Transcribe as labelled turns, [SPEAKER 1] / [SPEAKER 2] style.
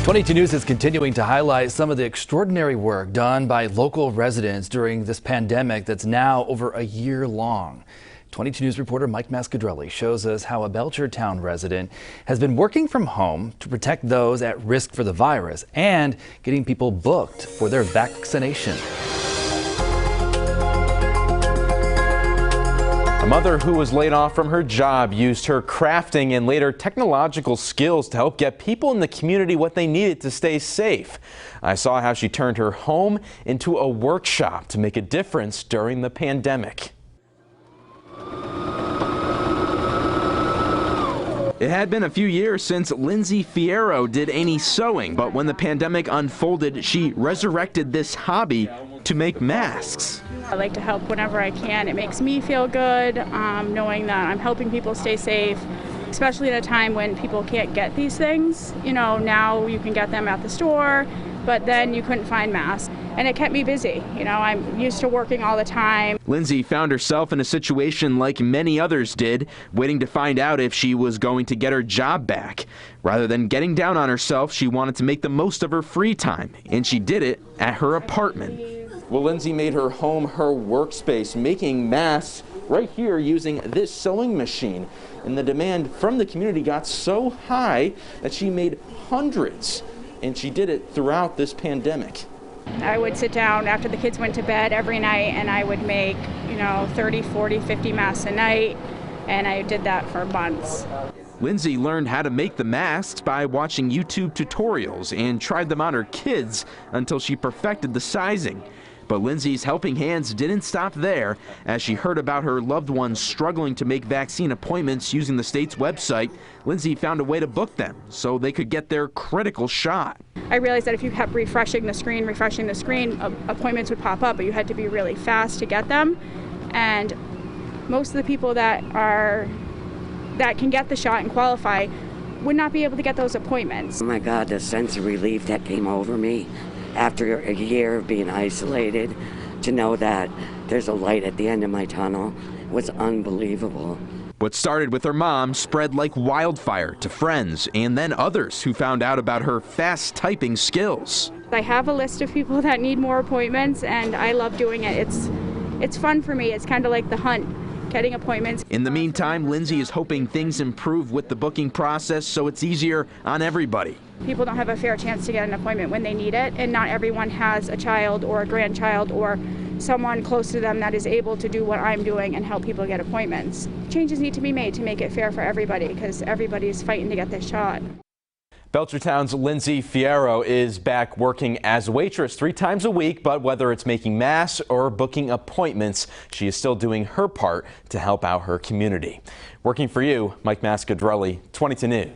[SPEAKER 1] 22 News is continuing to highlight some of the extraordinary work done by local residents during this pandemic that's now over a year long. 22 News reporter Mike Mascadrelli shows us how a Belchertown resident has been working from home to protect those at risk for the virus and getting people booked for their vaccination.
[SPEAKER 2] A mother who was laid off from her job used her crafting and later technological skills to help get people in the community what they needed to stay safe. I saw how she turned her home into a workshop to make a difference during the pandemic. It had been a few years since Lindsay Fierro did any sewing, but when the pandemic unfolded, she resurrected this hobby to make masks.
[SPEAKER 3] I like to help whenever I can. It makes me feel good knowing that I'm helping people stay safe, especially at a time when people can't get these things. You know, now you can get them at the store, but then you couldn't find masks. And it kept me busy. You know, I'm used to working all the time.
[SPEAKER 2] Lindsay found herself in a situation like many others did, waiting to find out if she was going to get her job back. Rather than getting down on herself, she wanted to make the most of her free time, and she did it at her apartment. Well, Lindsay made her home her workspace, making masks right here using this sewing machine. And the demand from the community got so high that she made hundreds, and she did it throughout this pandemic.
[SPEAKER 3] I would sit down after the kids went to bed every night and I would make, 30, 40, 50 masks a night, and I did that for months.
[SPEAKER 2] Lindsay learned how to make the masks by watching YouTube tutorials and tried them on her kids until she perfected the sizing. But Lindsay's helping hands didn't stop there. As she heard about her loved ones struggling to make vaccine appointments using the state's website, Lindsay found a way to book them so they could get their critical shot.
[SPEAKER 3] I realized that if you kept refreshing the screen, appointments would pop up, but you had to be really fast to get them. And most of the people that can get the shot and qualify would not be able to get those appointments.
[SPEAKER 4] Oh my God, the sense of relief that came over me after a year of being isolated, to know that there's a light at the end of my tunnel was unbelievable.
[SPEAKER 2] What started with her mom spread like wildfire to friends and then others who found out about her fast typing skills.
[SPEAKER 3] I have a list of people that need more appointments, and I love doing it. It's fun for me. It's kind of like the hunt, getting appointments.
[SPEAKER 2] In the meantime, Lindsay is hoping things improve with the booking process so it's easier on everybody.
[SPEAKER 3] People don't have a fair chance to get an appointment when they need it, and not everyone has a child or a grandchild or someone close to them that is able to do what I'm doing and help people get appointments. Changes need to be made to make it fair for everybody, because everybody's fighting to get this shot.
[SPEAKER 2] Belchertown's Lindsay Fierro is back working as a waitress 3 times a week, but whether it's making masks or booking appointments, she is still doing her part to help out her community. Working for you, Mike Mascadrelli, 22 News.